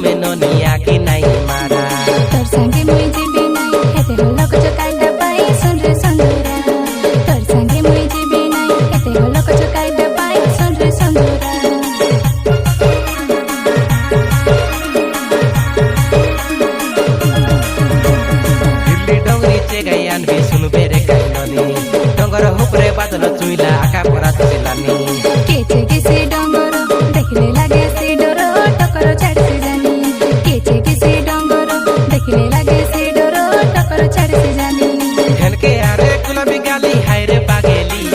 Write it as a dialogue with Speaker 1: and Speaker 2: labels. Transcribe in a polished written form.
Speaker 1: में ननिया की नहीं मारा
Speaker 2: तोर संगे मुई जीबे नहीं हेते होलो को चकाइदा पाई सुन रे संदूरा तोर संगे मुई जीबे नहीं हेते होलो को चकाइदा पाई सुन रे संदूरा
Speaker 1: दिल्ली डोंगरी चे गयान भी सुन बेरे काइननी डोंगर हुपरे बादल चुइला आका परा चिलानी
Speaker 2: केचे किसी डोंगर देखले लागे से डरो टकर छाड़ से जानी केचे किसी डोंगर देखले लागे से डरो टकर छाड़ से जानी
Speaker 1: घन के आरे गुलाबी गाली हाय रे बागेली